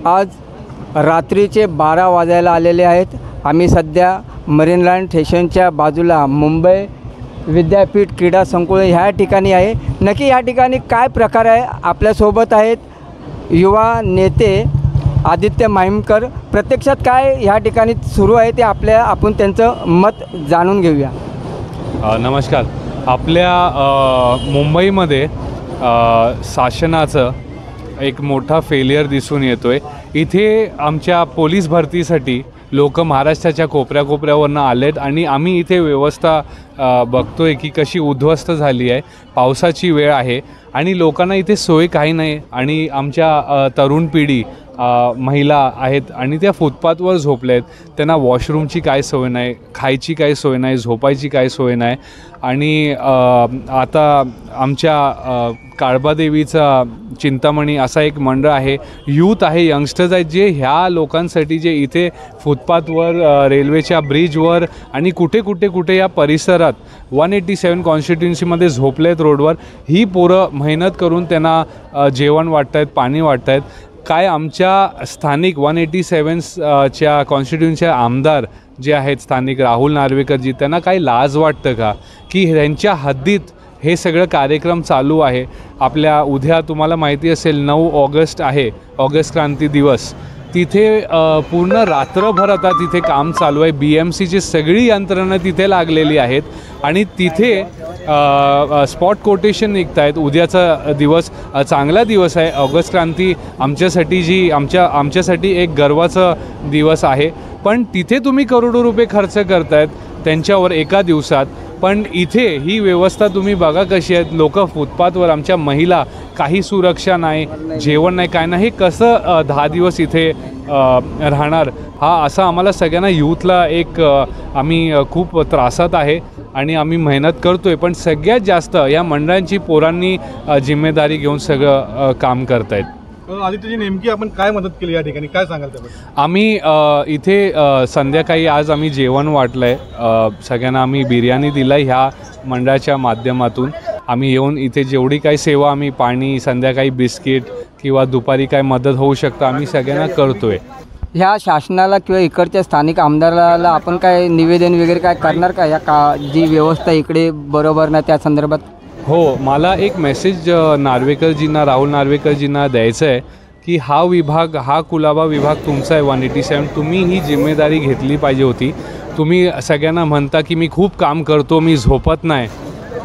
आज रात्रीचे 12 वाजायला आलेले आहेत। आम्ही सध्या मरीन लाईन स्टेशनच्या बाजूला मुंबई विद्यापीठ क्रीडा संकुल ह्या ठिकाणी आहे। नक्की ह्या ठिकाणी काय प्रकार आहे, आपल्यासोबत आहेत युवा नेते आदित्य माहीमकर। प्रत्यक्षात काय ह्या ठिकाणी सुरू आहे ते आपण त्यांचं मत जाणून घेऊया। नमस्कार। आपल्या मुंबईमध्ये शासनाचं एक मोठा फेलियर दिसून येतोय। इथे आमच्या पोलीस भरतीसाठी लोक महाराष्ट्राच्या कोपऱ्याकोपऱ्यावरनं आलेत आणि आम्ही इथे व्यवस्था बघतोय की कशी उद्ध्वस्त झाली आहे। पावसाची वेळ आहे आणि लोकांना इथे सोय काही नाही आणि आमच्या तरुण पिढी महिला आहेत आणि त्या फुटपाथवर झोपल्या आहेत। त्यांना वॉशरूमची काय सोय नाही, खायची काय सोय नाही, झोपायची काय सोय नाही। आणि आता आमच्या काळबादेवीचा चिंतामणी असा एक मंडळ आहे, यूथ आहे, यंगस्टर्स आहेत जे ह्या लोकांसाठी जे इथे फुटपाथवर रेल्वेच्या ब्रिजवर आणि कुठे या परिसरात 187 कॉन्स्टिट्युन्सीमध्ये झोपलेत रोडवर। ही पोरं मेहनत करून त्यांना जेवण वाटत आहेत, पाणी वाटत आहेत। काय आमच्या स्थानिक 187च्या कॉन्स्टिट्युन्सीचे आमदार जे आहेत स्थानिक राहुल नार्वेकरजी, त्यांना काही लाज वाटतं का की त्यांच्या हद्दीत हे सगळं कार्यक्रम चालू आहे। आपल्या उद्या तुम्हाला माहिती असेल 9 ऑगस्ट आहे, ऑगस्ट क्रांती दिवस। तिथे पूर्ण रात्रभर आता तिथे काम चालू आहे। BMCची सगळी यंत्रणा तिथे लागलेली आहेत आणि तिथे स्पॉट कोटेशन निघत आहेत। उद्याचा दिवस चांगला दिवस आहे। ऑगस्ट क्रांती आमच्यासाठी एक गर्वाचा दिवस आहे, पण तिथे तुम्ही करोडो रुपये खर्च करतायत त्यांच्यावर एका दिवसात। पण इथे ही व्यवस्था तुम्ही बघा कशी आहेत। लोक फुटपाथवर, आमच्या महिला, काही सुरक्षा नाही, जेवण नाही, काय नाही। कसं 10 दिवस इथे राहणार? हा असा आम्हाला सगळ्यांना यूथला एक आम्ही खूप त्रासात आहे आणि आम्ही मेहनत करतोय, पण सगळ्यात जास्त या मंडळांची पोरांनी जिम्मेदारी घेऊन सगळं काम करतायत। आदित्यजी, नेमकी आपण काय मदत केली या ठिकाणी, काय सांगाल त्याबद्दल? आम्ही इथे संध्याकाळी आज आम्ही जेवण वाटलं आहे सगळ्यांना। आम्ही बिर्याणी दिलं ह्या मंडळाच्या माध्यमातून। आम्ही येऊन इथे जेवढी काही सेवा, आम्ही पाणी, संध्याकाळी बिस्किट किंवा दुपारी काय मदत होऊ शकतं आम्ही सगळ्यांना करतोय। ह्या शासनाला किंवा इकडच्या स्थानिक आमदाराला आपण काय निवेदन वगैरे काय करणार का, या जी व्यवस्था इकडे बरोबर नाही त्या संदर्भात? हो, मला एक मेसेज नार्वेकरजींना, राहुल नार्वेकरजींना द्यायचं आहे की हा विभाग, हा कुलाबा विभाग तुमचा आहे 187। तुम्ही ही जिम्मेदारी घेतली पाहिजे होती। तुम्ही सगळ्यांना म्हणता की मी खूप काम करतो, मी झोपत नाही,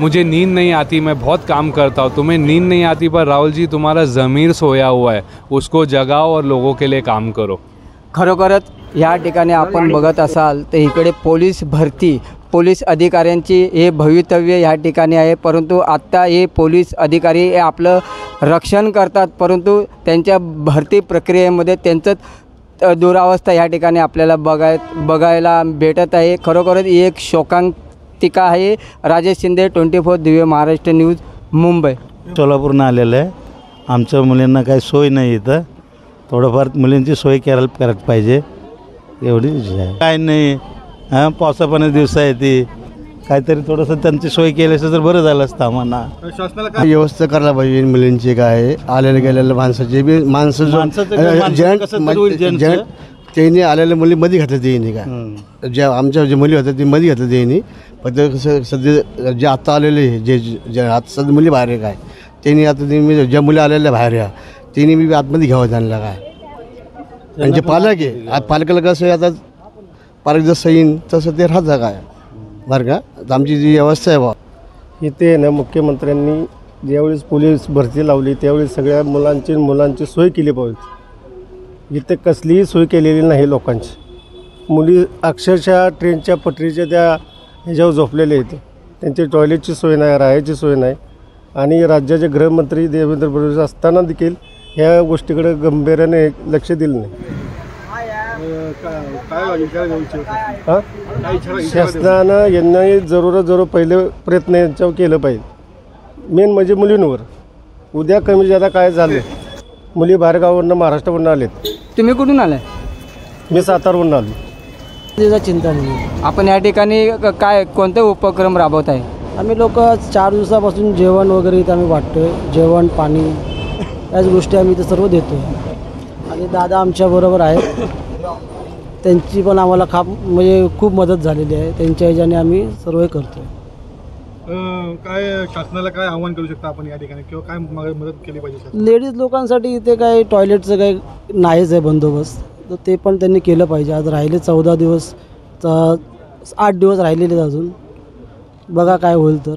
मुझे नींद नहीं आती, मैं बहुत काम करता हूँ। तुम्हें नींद नहीं आती, पर राहुल जी तुम्हारा ज़मीर सोया हुआ है, उसको जगाओ और लोगों के लिए काम करो। खरोखरच ह्या ठिकाणी आपण बघत असाल तर इकडे पोलीस भरती, पोलीस अधिकाऱ्यांची हे भवितव्य ह्या ठिकाणी आहे। परंतु आत्ता हे पोलीस अधिकारी हे आपलं रक्षण करतात, परंतु त्यांच्या भरती प्रक्रियेमध्ये त्यांचं दुरावस्था ह्या ठिकाणी आपल्याला बघायला भेटत आहे। खरोखरच ही एक शोकांतिका आहे। राजेश शिंदे, 24 दिव्य महाराष्ट्र न्यूज, मुंबई। सोलापूरनं आलेलं आहे। आमच्या मुलींना काही सोय नाही इथं, थोडंफार मुलींची सोय करायला पाहिजे, एवढी आहे। काय नाही, हां पावसापाण्याचे दिवस आहे, ती काहीतरी थोडंसं त्यांची सोय केली असतं तर बरं झालं असतं आम्हाला। शासनाला काय व्यवस्था करायला पाहिजे मुलींची, काय आलेल्या गेलेल्या माणसाची बी जेंट त्यांनी आलेल्या मुली मध्ये घातल्या त्यांनी, काय ज्या आमच्या जे मुली होत्या ती मध्ये घातल्या त्यांनी। फक्त कसं सध्या जे आता आलेले जे आता सध्या मुली बाहेर आहे, काय त्यांनी आता ज्या मुली आलेल्या बाहेर या त्यांनी मी आतमध्ये घ्यावं त्यांना, काय त्यांचे पालक आहे। आज पालकाला कसं आता पालक जसं येईन तसं ते राहतं, काय बरं का। आमची जी व्यवस्था आहे बा इथे ना, मुख्यमंत्र्यांनी ज्यावेळेस पोलीस भरती लावली त्यावेळेस सगळ्या मुलांची सोय केली पाहिजे। इथे कसलीही सोय केलेली नाही लोकांची। मुली अक्षरशः ट्रेनच्या पटरीच्या त्या ह्याच्यावर झोपलेले आहेत, त्यांची टॉयलेटची सोय नाही, राहायची सोय नाही। आणि राज्याचे गृहमंत्री देवेंद्र फडणवीस असताना देखील ह्या गोष्टीकडे गंभीर्याने लक्ष दिलं नाही। शासनानं यांनाही जरूर पहिले प्रयत्न यांच्यावर केलं पाहिजे। मेन म्हणजे मुलींवर। उद्या कमी जादा काय झालं, मुली बाहेरगावावरनं महाराष्ट्रावरून आलेत। तुम्ही कुठून आलाय? मी सातारवरून आलो। त्याचा चिंता नाही। आपण या ठिकाणी काय कोणते उपक्रम राबवत आहे? आम्ही लोक 4 दिवसापासून जेवण वगैरे इथं आम्ही वाटतो आहे। जेवण, पाणी याच गोष्टी आम्ही इथं सर्व देतो आहे। हे दादा आमच्याबरोबर आहेत. त्यांची पण आम्हाला म्हणजे खूप मदत झालेली आहे. त्यांच्या ह्याच्याने आम्ही सर्व करतो. काय शासनाला काय आव्हान करू शकता आपण या ठिकाणी किंवा काय मदत केली पाहिजे? लेडीज लोकांसाठी इथे काही टॉयलेटचं काही नाहीच आहे बंदोबस्त, तर ते पण त्यांनी केलं पाहिजे. आज राहिले 14 दिवस, 8 दिवस राहिलेले अजून, बघा काय होईल तर.